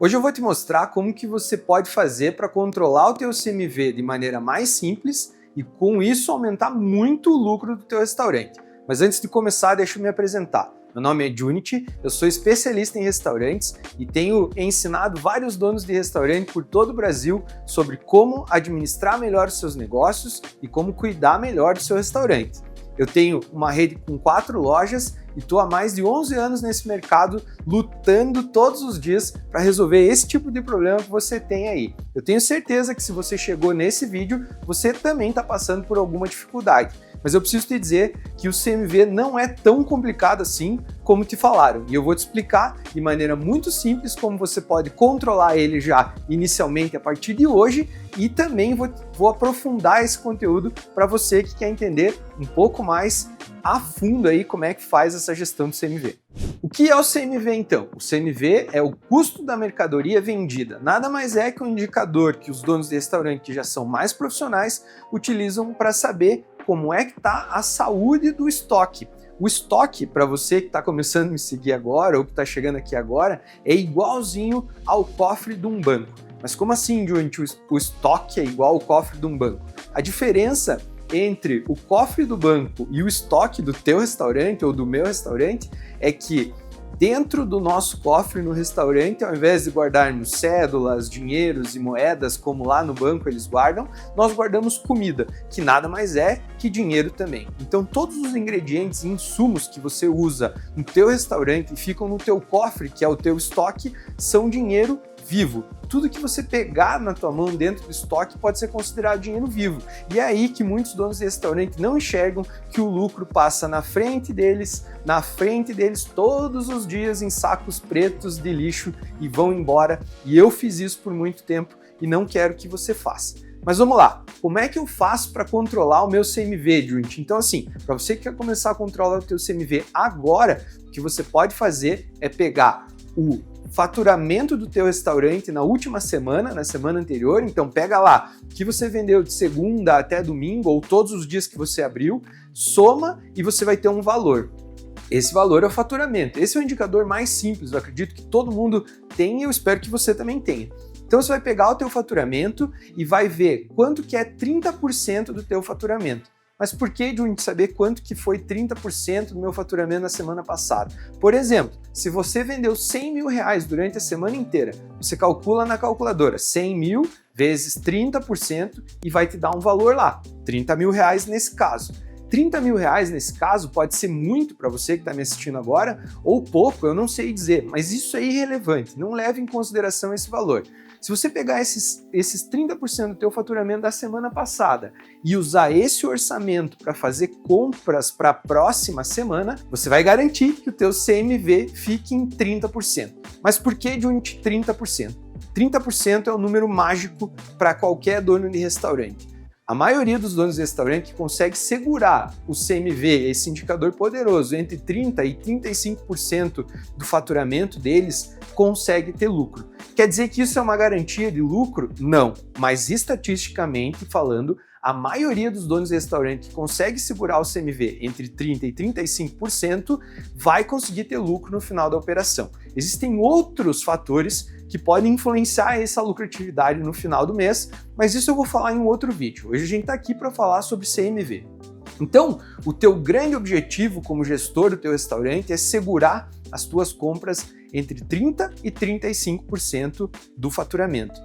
Hoje eu vou te mostrar como que você pode fazer para controlar o teu CMV de maneira mais simples e com isso aumentar muito o lucro do teu restaurante. Mas antes de começar, deixa eu me apresentar. Meu nome é Junity, eu sou especialista em restaurantes e tenho ensinado vários donos de restaurante por todo o Brasil sobre como administrar melhor os seus negócios e como cuidar melhor do seu restaurante. Eu tenho uma rede com 4 lojas e estou há mais de 11 anos nesse mercado lutando todos os dias para resolver esse tipo de problema que você tem aí. Eu tenho certeza que se você chegou nesse vídeo, você também está passando por alguma dificuldade. Mas eu preciso te dizer que o CMV não é tão complicado assim como te falaram. E eu vou te explicar de maneira muito simples como você pode controlar ele já inicialmente a partir de hoje e também vou aprofundar esse conteúdo para você que quer entender um pouco mais a fundo aí como é que faz essa gestão do CMV. O que é o CMV então? O CMV é o custo da mercadoria vendida. Nada mais é que um indicador que os donos de restaurante que já são mais profissionais utilizam para saber como é que está a saúde do estoque. O estoque, para você que está começando a me seguir agora ou que está chegando aqui agora, é igualzinho ao cofre de um banco. Mas como assim, Junity, o estoque é igual ao cofre de um banco? A diferença entre o cofre do banco e o estoque do teu restaurante ou do meu restaurante é que dentro do nosso cofre no restaurante, ao invés de guardarmos cédulas, dinheiros e moedas como lá no banco eles guardam, nós guardamos comida, que nada mais é que dinheiro também. Então todos os ingredientes e insumos que você usa no teu restaurante e ficam no teu cofre, que é o teu estoque, são dinheiro vivo. Tudo que você pegar na tua mão dentro do estoque pode ser considerado dinheiro vivo. E é aí que muitos donos de restaurante não enxergam que o lucro passa na frente deles todos os dias em sacos pretos de lixo e vão embora. E eu fiz isso por muito tempo e não quero que você faça. Mas vamos lá, como é que eu faço para controlar o meu CMV, Junity? Então assim, para você que quer começar a controlar o teu CMV agora, o que você pode fazer é pegar o faturamento do teu restaurante na última semana, na semana anterior, então pega lá o que você vendeu de segunda até domingo ou todos os dias que você abriu, soma e você vai ter um valor. Esse valor é o faturamento. Esse é o indicador mais simples, eu acredito que todo mundo tem e eu espero que você também tenha. Então você vai pegar o teu faturamento e vai ver quanto que é 30% do teu faturamento. Mas por que, Junity, saber quanto que foi 30% do meu faturamento na semana passada? Por exemplo, se você vendeu 100 mil reais durante a semana inteira, você calcula na calculadora 100 mil vezes 30% e vai te dar um valor lá, 30 mil reais nesse caso. 30 mil reais nesse caso pode ser muito para você que está me assistindo agora ou pouco, eu não sei dizer, mas isso é irrelevante, não leve em consideração esse valor. Se você pegar esses 30% do teu faturamento da semana passada e usar esse orçamento para fazer compras para a próxima semana, você vai garantir que o teu CMV fique em 30%. Mas por que, Junity, 30%? 30% é o número mágico para qualquer dono de restaurante. A maioria dos donos de restaurante que consegue segurar o CMV, esse indicador poderoso, entre 30% e 35% do faturamento deles, consegue ter lucro. Quer dizer que isso é uma garantia de lucro? Não, mas estatisticamente falando, a maioria dos donos de restaurante que consegue segurar o CMV entre 30% e 35% vai conseguir ter lucro no final da operação. Existem outros fatores que podem influenciar essa lucratividade no final do mês, mas isso eu vou falar em um outro vídeo. Hoje a gente está aqui para falar sobre CMV. Então, o teu grande objetivo como gestor do teu restaurante é segurar as tuas compras entre 30% e 35% do faturamento.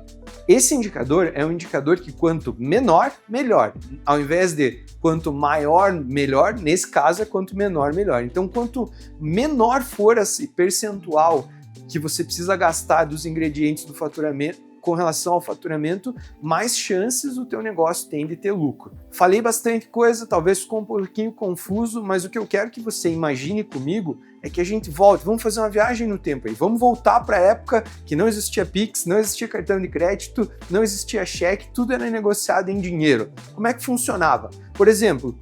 Esse indicador é um indicador que quanto menor, melhor. Ao invés de quanto maior, melhor, nesse caso é quanto menor, melhor. Então, quanto menor for esse percentual que você precisa gastar dos ingredientes do faturamento com relação ao faturamento, mais chances o teu negócio tem de ter lucro. Falei bastante coisa, talvez ficou um pouquinho confuso, mas o que eu quero que você imagine comigo é que a gente volte, vamos fazer uma viagem no tempo aí, vamos voltar para a época que não existia Pix, não existia cartão de crédito, não existia cheque, tudo era negociado em dinheiro. Como é que funcionava? Por exemplo,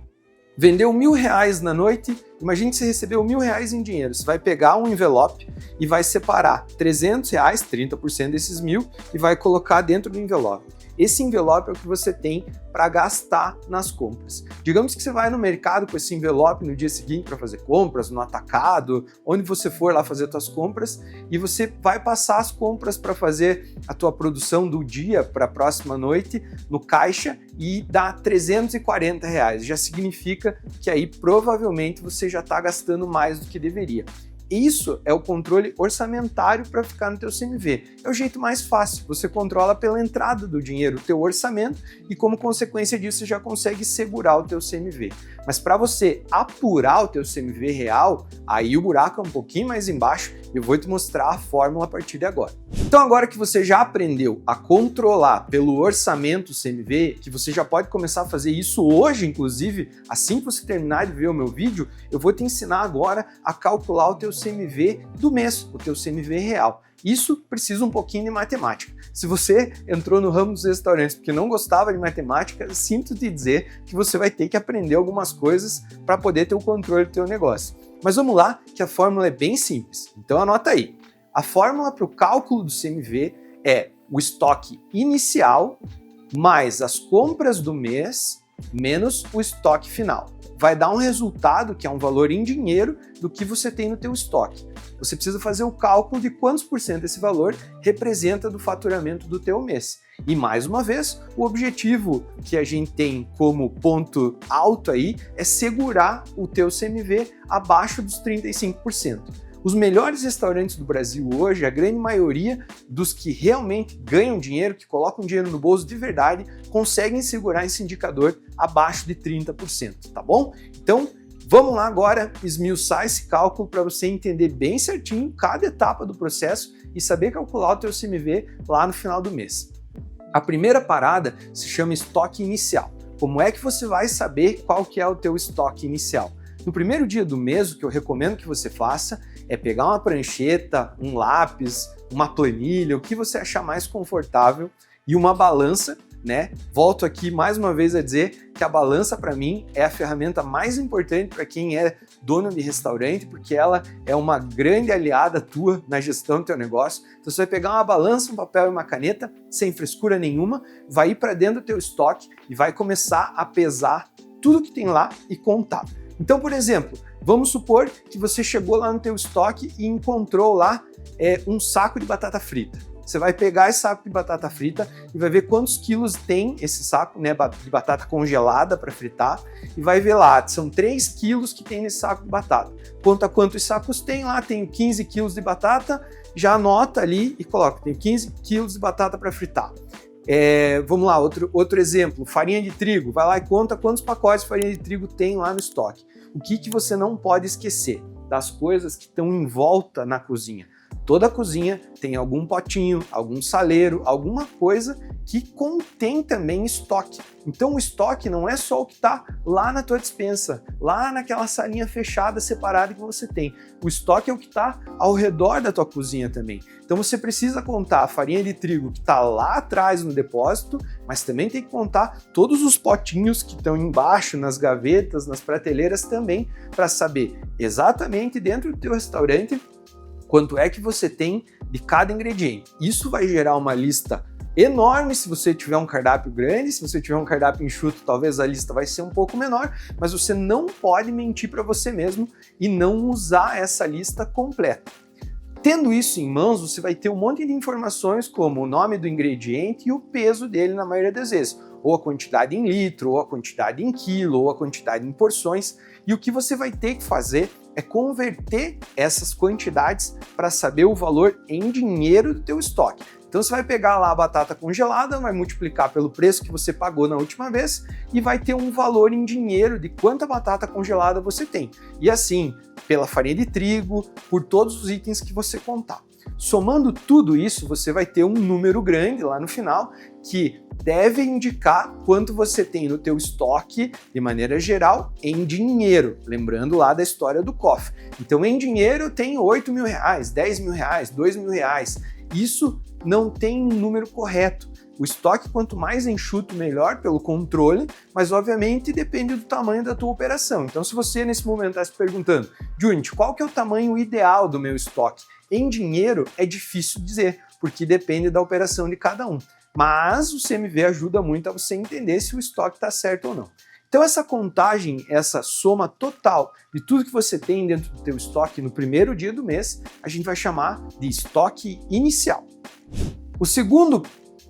vendeu R$1.000 na noite, imagine que você recebeu R$1.000 em dinheiro, você vai pegar um envelope e vai separar R$300, 30% desses 1.000, e vai colocar dentro do envelope. esse envelope é o que você tem para gastar nas compras. Digamos que você vai no mercado com esse envelope no dia seguinte para fazer compras, no atacado, onde você for lá fazer suas compras, e você vai passar as compras para fazer a tua produção do dia para a próxima noite no caixa e dá R$340. Já significa que aí provavelmente você já está gastando mais do que deveria. Isso é o controle orçamentário para ficar no teu CMV. É o jeito mais fácil, você controla pela entrada do dinheiro o teu orçamento e como consequência disso você já consegue segurar o teu CMV. Mas para você apurar o teu CMV real, aí o buraco é um pouquinho mais embaixo e eu vou te mostrar a fórmula a partir de agora. Então agora que você já aprendeu a controlar pelo orçamento o CMV, que você já pode começar a fazer isso hoje, inclusive, assim que você terminar de ver o meu vídeo, eu vou te ensinar agora a calcular o teu CMV do mês, o teu CMV real. Isso precisa um pouquinho de matemática. Se você entrou no ramo dos restaurantes porque não gostava de matemática, sinto te dizer que você vai ter que aprender algumas coisas para poder ter o controle do teu negócio. Mas vamos lá, que a fórmula é bem simples. Então anota aí. A fórmula para o cálculo do CMV é o estoque inicial mais as compras do mês menos o estoque final. Vai dar um resultado que é um valor em dinheiro do que você tem no teu estoque. Você precisa fazer o cálculo de quantos por cento esse valor representa do faturamento do teu mês. E mais uma vez, o objetivo que a gente tem como ponto alto aí é segurar o teu CMV abaixo dos 35%. Os melhores restaurantes do Brasil hoje, a grande maioria dos que realmente ganham dinheiro, que colocam dinheiro no bolso de verdade, conseguem segurar esse indicador abaixo de 30%, tá bom? Então, vamos lá agora esmiuçar esse cálculo para você entender bem certinho cada etapa do processo e saber calcular o teu CMV lá no final do mês. A primeira parada se chama estoque inicial. Como é que você vai saber qual que é o teu estoque inicial? No primeiro dia do mês, o que eu recomendo que você faça é pegar uma prancheta, um lápis, uma planilha, o que você achar mais confortável e uma balança, né? Volto aqui mais uma vez a dizer que a balança para mim é a ferramenta mais importante para quem é dono de restaurante, porque ela é uma grande aliada tua na gestão do teu negócio. Então você vai pegar uma balança, um papel e uma caneta, sem frescura nenhuma, vai ir para dentro do teu estoque e vai começar a pesar tudo que tem lá e contar. Então, por exemplo, vamos supor que você chegou lá no teu estoque e encontrou lá um saco de batata frita. Você vai pegar esse saco de batata frita e vai ver quantos quilos tem esse saco, né, de batata congelada para fritar e vai ver lá, são 3 quilos que tem nesse saco de batata. Conta quantos sacos tem lá, tenho 15 quilos de batata, já anota ali e coloca, tenho 15 quilos de batata para fritar. Vamos lá, outro exemplo, farinha de trigo, vai lá e conta quantos pacotes de farinha de trigo tem lá no estoque. O que você não pode esquecer? Das coisas que estão em volta na cozinha. Toda cozinha tem algum potinho, algum saleiro, alguma coisa que contém também estoque. Então o estoque não é só o que está lá na tua despensa, lá naquela salinha fechada, separada que você tem. O estoque é o que está ao redor da tua cozinha também. Então você precisa contar a farinha de trigo que está lá atrás no depósito, mas também tem que contar todos os potinhos que estão embaixo, nas gavetas, nas prateleiras também, para saber exatamente dentro do teu restaurante quanto é que você tem de cada ingrediente. Isso vai gerar uma lista enorme se você tiver um cardápio grande, se você tiver um cardápio enxuto, talvez a lista vai ser um pouco menor, mas você não pode mentir para você mesmo e não usar essa lista completa. Tendo isso em mãos, você vai ter um monte de informações como o nome do ingrediente e o peso dele na maioria das vezes, ou a quantidade em litro, ou a quantidade em quilo, ou a quantidade em porções, e o que você vai ter que fazer é converter essas quantidades para saber o valor em dinheiro do teu estoque. Então você vai pegar lá a batata congelada, vai multiplicar pelo preço que você pagou na última vez e vai ter um valor em dinheiro de quanta batata congelada você tem. E assim, pela farinha de trigo, por todos os itens que você contar. Somando tudo isso, você vai ter um número grande lá no final que deve indicar quanto você tem no teu estoque, de maneira geral, em dinheiro. Lembrando lá da história do cofre. Então, em dinheiro, eu tenho R$8 mil, R$10 mil, R$2 mil. Isso não tem um número correto. O estoque, quanto mais enxuto, melhor pelo controle, mas obviamente depende do tamanho da tua operação. Então, se você nesse momento está se perguntando, Junit, qual que é o tamanho ideal do meu estoque? Em dinheiro é difícil dizer, porque depende da operação de cada um. Mas o CMV ajuda muito a você entender se o estoque está certo ou não. Então essa contagem, essa soma total de tudo que você tem dentro do teu estoque no primeiro dia do mês, a gente vai chamar de estoque inicial. O segundo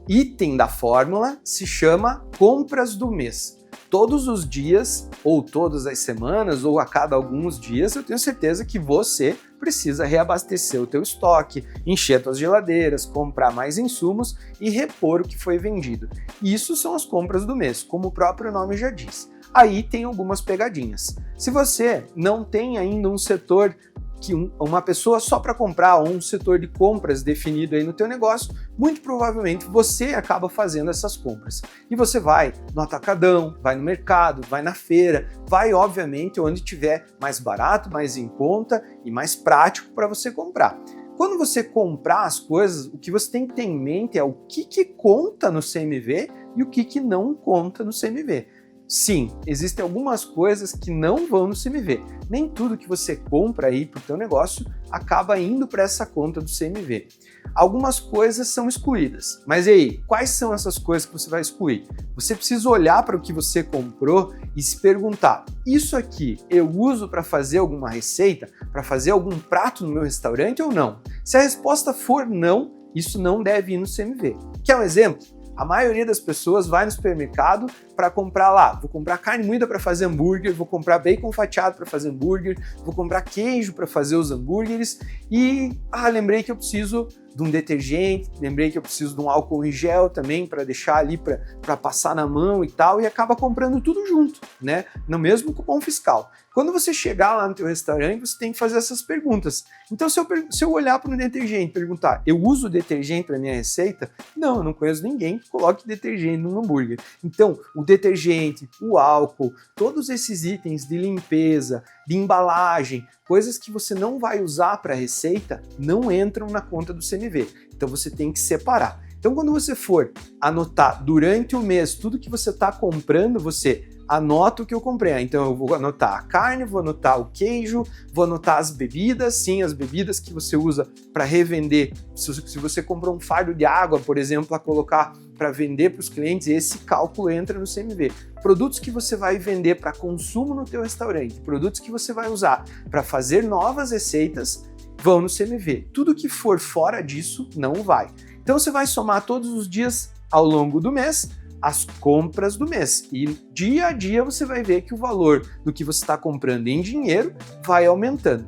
item da fórmula se chama compras do mês. Todos os dias, ou todas as semanas, ou a cada alguns dias, eu tenho certeza que você precisa reabastecer o teu estoque, encher suas geladeiras, comprar mais insumos e repor o que foi vendido. Isso são as compras do mês, como o próprio nome já diz. Aí tem algumas pegadinhas. Se você não tem ainda um setor que uma pessoa só para comprar ou um setor de compras definido aí no teu negócio, muito provavelmente você acaba fazendo essas compras. E você vai no atacadão, vai no mercado, vai na feira, vai obviamente onde tiver mais barato, mais em conta e mais prático para você comprar. Quando você comprar as coisas, o que você tem que ter em mente é o que conta no CMV e o que não conta no CMV. Sim, existem algumas coisas que não vão no CMV. Nem tudo que você compra aí para o teu negócio acaba indo para essa conta do CMV. Algumas coisas são excluídas. Mas e aí, quais são essas coisas que você vai excluir? Você precisa olhar para o que você comprou e se perguntar: isso aqui eu uso para fazer alguma receita, para fazer algum prato no meu restaurante ou não? Se a resposta for não, isso não deve ir no CMV. Quer um exemplo? A maioria das pessoas vai no supermercado para comprar lá, vou comprar carne moída para fazer hambúrguer, vou comprar bacon fatiado para fazer hambúrguer, vou comprar queijo para fazer os hambúrgueres e lembrei que eu preciso de um detergente, lembrei que eu preciso de um álcool em gel também para deixar ali para passar na mão e tal, e acaba comprando tudo junto, né? No mesmo cupom fiscal. Quando você chegar lá no teu restaurante, você tem que fazer essas perguntas. Então, se eu olhar para o detergente e perguntar, eu uso detergente para minha receita? Não, eu não conheço ninguém que coloque detergente no hambúrguer. Então, o detergente, o álcool, todos esses itens de limpeza, de embalagem, coisas que você não vai usar para a receita, não entram na conta do CMV. Então, você tem que separar. Então, quando você for anotar durante o mês tudo que você está comprando, você anota o que eu comprei. Então eu vou anotar a carne, vou anotar o queijo, vou anotar as bebidas, sim, as bebidas que você usa para revender. Se você comprou um fardo de água, por exemplo, para colocar para vender para os clientes, esse cálculo entra no CMV. Produtos que você vai vender para consumo no teu restaurante, produtos que você vai usar para fazer novas receitas, vão no CMV. Tudo que for fora disso não vai. Então você vai somar todos os dias ao longo do mês as compras do mês e dia a dia você vai ver que o valor do que você está comprando em dinheiro vai aumentando.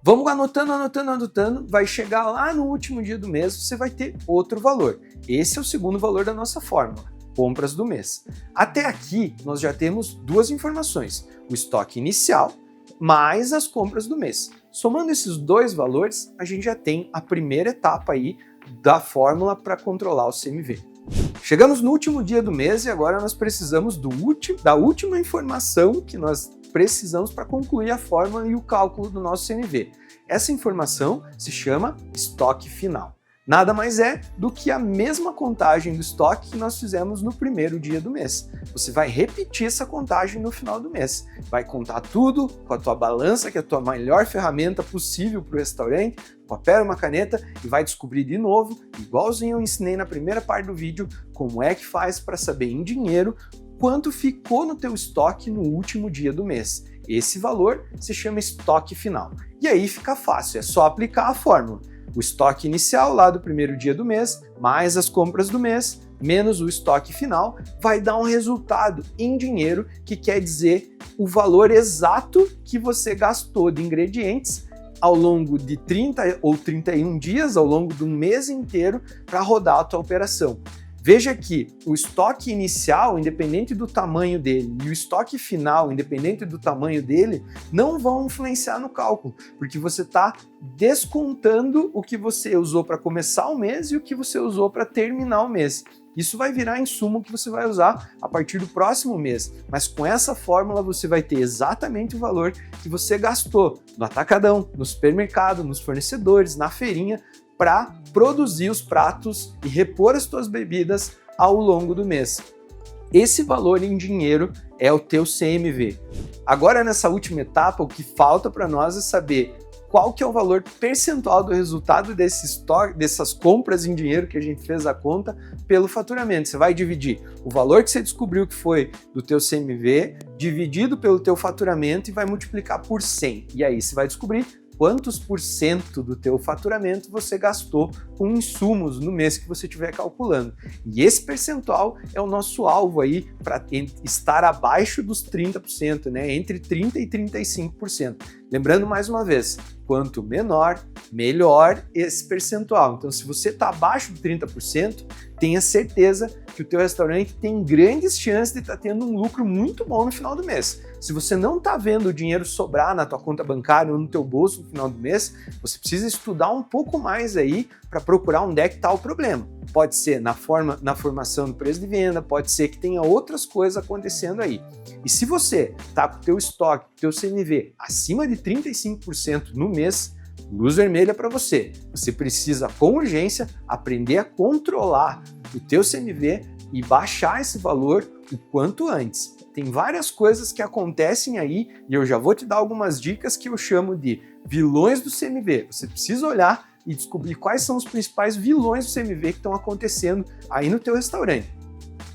Vamos anotando, vai chegar lá no último dia do mês, você vai ter outro valor. Esse é o segundo valor da nossa fórmula, compras do mês. Até aqui nós já temos duas informações, o estoque inicial mais as compras do mês. Somando esses dois valores, a gente já tem a primeira etapa aí da fórmula para controlar o CMV. Chegamos no último dia do mês e agora nós precisamos da última informação que nós precisamos para concluir a fórmula e o cálculo do nosso CMV. Essa informação se chama estoque final. Nada mais é do que a mesma contagem do estoque que nós fizemos no primeiro dia do mês. Você vai repetir essa contagem no final do mês. Vai contar tudo com a tua balança, que é a tua melhor ferramenta possível para o restaurante, papel e uma caneta, e vai descobrir de novo, igualzinho eu ensinei na primeira parte do vídeo, como é que faz para saber em dinheiro quanto ficou no teu estoque no último dia do mês. Esse valor se chama estoque final. E aí fica fácil, é só aplicar a fórmula. O estoque inicial lá do primeiro dia do mês, mais as compras do mês, menos o estoque final, vai dar um resultado em dinheiro, que quer dizer o valor exato que você gastou de ingredientes ao longo de 30 ou 31 dias, ao longo de um mês inteiro, para rodar a tua operação. Veja que o estoque inicial, independente do tamanho dele, e o estoque final, independente do tamanho dele, não vão influenciar no cálculo, porque você está descontando o que você usou para começar o mês e o que você usou para terminar o mês. Isso vai virar insumo que você vai usar a partir do próximo mês, mas com essa fórmula você vai ter exatamente o valor que você gastou no atacadão, no supermercado, nos fornecedores, na feirinha, para produzir os pratos e repor as tuas bebidas ao longo do mês. Esse valor em dinheiro é o teu CMV. Agora, nessa última etapa, o que falta para nós é saber qual que é o valor percentual do resultado desse estoque, dessas compras em dinheiro que a gente fez a conta pelo faturamento. Você vai dividir o valor que você descobriu que foi do teu CMV, dividido pelo teu faturamento e vai multiplicar por 100. E aí você vai descobrir quantos por cento do teu faturamento você gastou com insumos no mês que você estiver calculando. E esse percentual é o nosso alvo aí para estar abaixo dos 30%, né? Entre 30% e 35%. Lembrando mais uma vez, quanto menor, melhor esse percentual. Então, se você está abaixo de 30%, tenha certeza que o teu restaurante tem grandes chances de estar tendo um lucro muito bom no final do mês. Se você não está vendo o dinheiro sobrar na tua conta bancária ou no teu bolso no final do mês, você precisa estudar um pouco mais aí para procurar onde é que está o problema. Pode ser na formação do preço de venda, pode ser que tenha outras coisas acontecendo aí. E se você está com o teu estoque, teu CMV acima de 35% no mês, luz vermelha para você. Você precisa, com urgência, aprender a controlar o teu CMV e baixar esse valor o quanto antes. Tem várias coisas que acontecem aí e eu já vou te dar algumas dicas que eu chamo de vilões do CMV. Você precisa olhar e descobrir quais são os principais vilões do CMV que estão acontecendo aí no teu restaurante.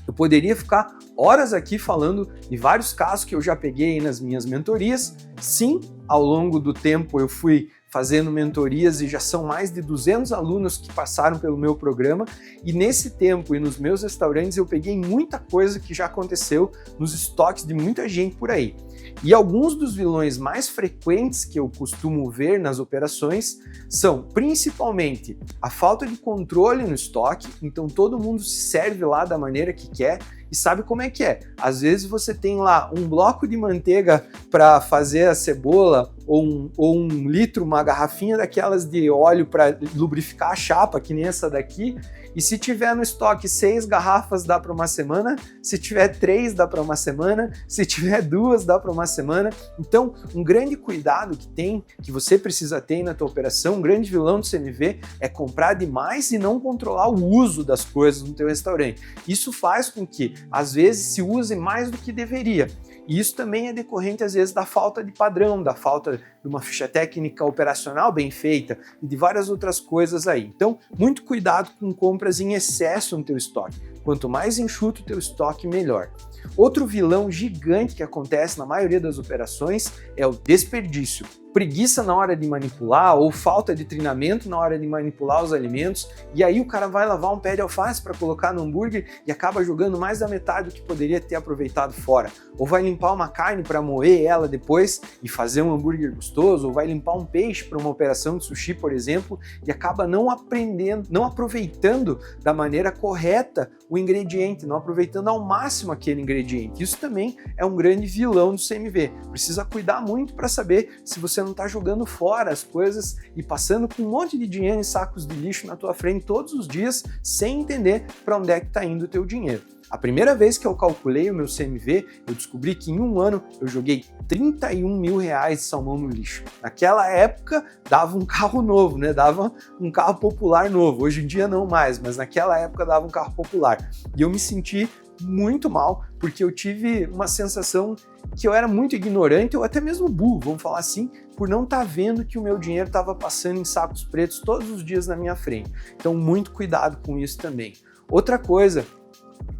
Eu poderia ficar horas aqui falando de vários casos que eu já peguei nas minhas mentorias. Sim, ao longo do tempo eu fui fazendo mentorias e já são mais de 200 alunos que passaram pelo meu programa e nesse tempo e nos meus restaurantes eu peguei muita coisa que já aconteceu nos estoques de muita gente por aí. E alguns dos vilões mais frequentes que eu costumo ver nas operações são principalmente a falta de controle no estoque, então todo mundo se serve lá da maneira que quer e sabe como é que é. Às vezes você tem lá um bloco de manteiga para fazer a cebola ou um litro, uma garrafinha daquelas de óleo para lubrificar a chapa, que nem essa daqui, e se tiver no estoque 6 garrafas dá para uma semana, se tiver 3 dá para uma semana, se tiver 2 dá para uma semana. Então, um grande cuidado que você precisa ter na tua operação, um grande vilão do CMV é comprar demais e não controlar o uso das coisas no teu restaurante. Isso faz com que, às vezes, se use mais do que deveria. E isso também é decorrente, às vezes, da falta de padrão, da falta de uma ficha técnica operacional bem feita e de várias outras coisas aí. Então, muito cuidado com compras em excesso no teu estoque. Quanto mais enxuto o teu estoque, melhor. Outro vilão gigante que acontece na maioria das operações é o desperdício. Preguiça na hora de manipular ou falta de treinamento na hora de manipular os alimentos e aí o cara vai lavar um pé de alface para colocar no hambúrguer e acaba jogando mais da metade do que poderia ter aproveitado fora. Ou vai limpar uma carne para moer ela depois e fazer um hambúrguer gostoso, ou vai limpar um peixe para uma operação de sushi, por exemplo, e acaba não aproveitando da maneira correta o ingrediente, não aproveitando ao máximo aquele ingrediente. Isso também é um grande vilão do CMV. Precisa cuidar muito para saber se você não está jogando fora as coisas e passando com um monte de dinheiro em sacos de lixo na tua frente todos os dias sem entender para onde é que está indo o teu dinheiro. A primeira vez que eu calculei o meu CMV, eu descobri que em um ano eu joguei 31 mil reais de salmão no lixo. Naquela época dava um carro novo, né? Dava um carro popular novo. Hoje em dia não mais, mas naquela época dava um carro popular. E eu me senti muito mal, porque eu tive uma sensação que eu era muito ignorante ou até mesmo burro, vamos falar assim, por não estar vendo que o meu dinheiro estava passando em sacos pretos todos os dias na minha frente. Então, muito cuidado com isso também. Outra coisa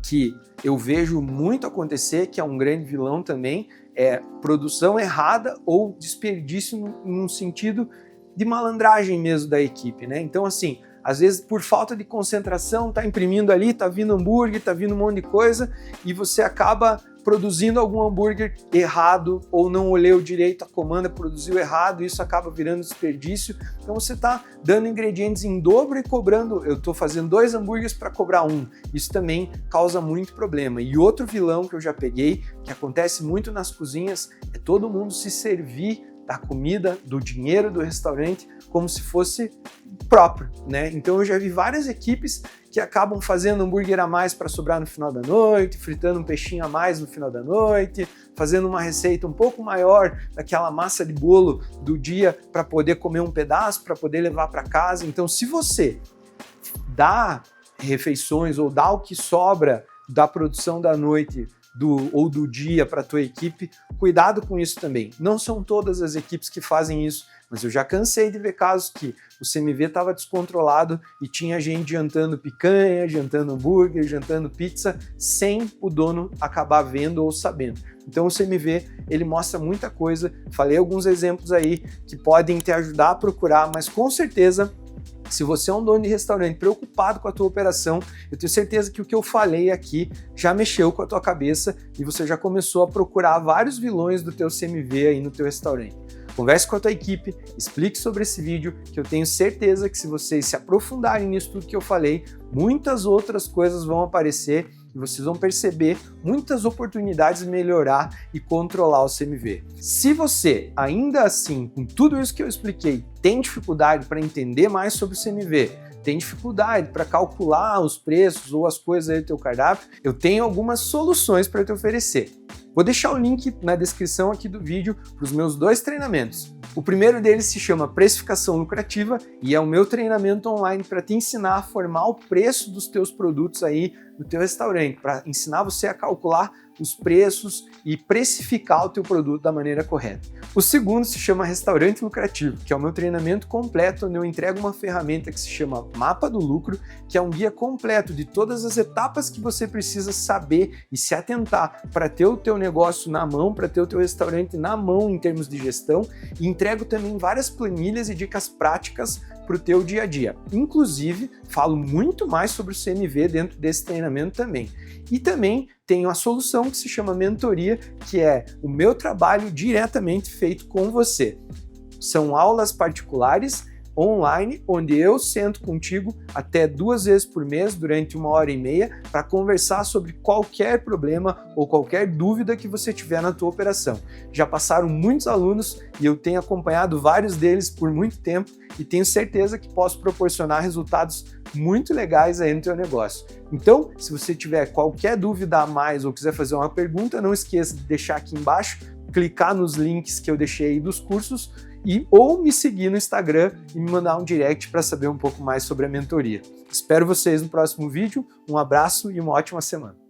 que eu vejo muito acontecer, que é um grande vilão também, é produção errada ou desperdício num sentido de malandragem mesmo da equipe, né? Então, assim, às vezes por falta de concentração, tá imprimindo ali, tá vindo hambúrguer, tá vindo um monte de coisa e você acaba produzindo algum hambúrguer errado ou não olhou direito a comanda, produziu errado, isso acaba virando desperdício. Então você está dando ingredientes em dobro e cobrando, eu estou fazendo 2 hambúrgueres para cobrar 1. Isso também causa muito problema. E outro vilão que eu já peguei, que acontece muito nas cozinhas, é todo mundo se servir da comida, do dinheiro do restaurante, como se fosse próprio, né? Então eu já vi várias equipes que acabam fazendo hambúrguer a mais para sobrar no final da noite, fritando um peixinho a mais no final da noite, fazendo uma receita um pouco maior daquela massa de bolo do dia para poder comer um pedaço, para poder levar para casa. Então, se você dá refeições ou dá o que sobra da produção da noite ou do dia para a tua equipe, cuidado com isso também. Não são todas as equipes que fazem isso, mas eu já cansei de ver casos que o CMV estava descontrolado e tinha gente jantando picanha, jantando hambúrguer, jantando pizza, sem o dono acabar vendo ou sabendo. Então o CMV, ele mostra muita coisa, falei alguns exemplos aí que podem te ajudar a procurar, mas com certeza, se você é um dono de restaurante preocupado com a tua operação, eu tenho certeza que o que eu falei aqui já mexeu com a tua cabeça e você já começou a procurar vários vilões do teu CMV aí no teu restaurante. Converse com a tua equipe, explique sobre esse vídeo, que eu tenho certeza que se vocês se aprofundarem nisso tudo que eu falei, muitas outras coisas vão aparecer e vocês vão perceber muitas oportunidades de melhorar e controlar o CMV. Se você, ainda assim, com tudo isso que eu expliquei, tem dificuldade para entender mais sobre o CMV, tem dificuldade para calcular os preços ou as coisas aí do teu cardápio, eu tenho algumas soluções para te oferecer. Vou deixar o link na descrição aqui do vídeo para os meus 2 treinamentos. O primeiro deles se chama Precificação Lucrativa e é o meu treinamento online para te ensinar a formar o preço dos teus produtos aí no teu restaurante, para ensinar você a calcular os preços e precificar o teu produto da maneira correta. O segundo se chama Restaurante Lucrativo, que é o meu treinamento completo, onde eu entrego uma ferramenta que se chama Mapa do Lucro, que é um guia completo de todas as etapas que você precisa saber e se atentar para ter o teu negócio na mão, para ter o teu restaurante na mão em termos de gestão, e entrego também várias planilhas e dicas práticas para o teu dia a dia. Inclusive, falo muito mais sobre o CMV dentro desse treinamento também. E também tenho a solução que se chama mentoria, que é o meu trabalho diretamente feito com você. São aulas particulares online, onde eu sento contigo até 2 vezes por mês durante 1h30 para conversar sobre qualquer problema ou qualquer dúvida que você tiver na tua operação. Já passaram muitos alunos e eu tenho acompanhado vários deles por muito tempo e tenho certeza que posso proporcionar resultados muito legais aí no teu negócio. Então, se você tiver qualquer dúvida a mais ou quiser fazer uma pergunta, não esqueça de deixar aqui embaixo, clicar nos links que eu deixei aí dos cursos ou me seguir no Instagram e me mandar um direct para saber um pouco mais sobre a mentoria. Espero vocês no próximo vídeo, um abraço e uma ótima semana.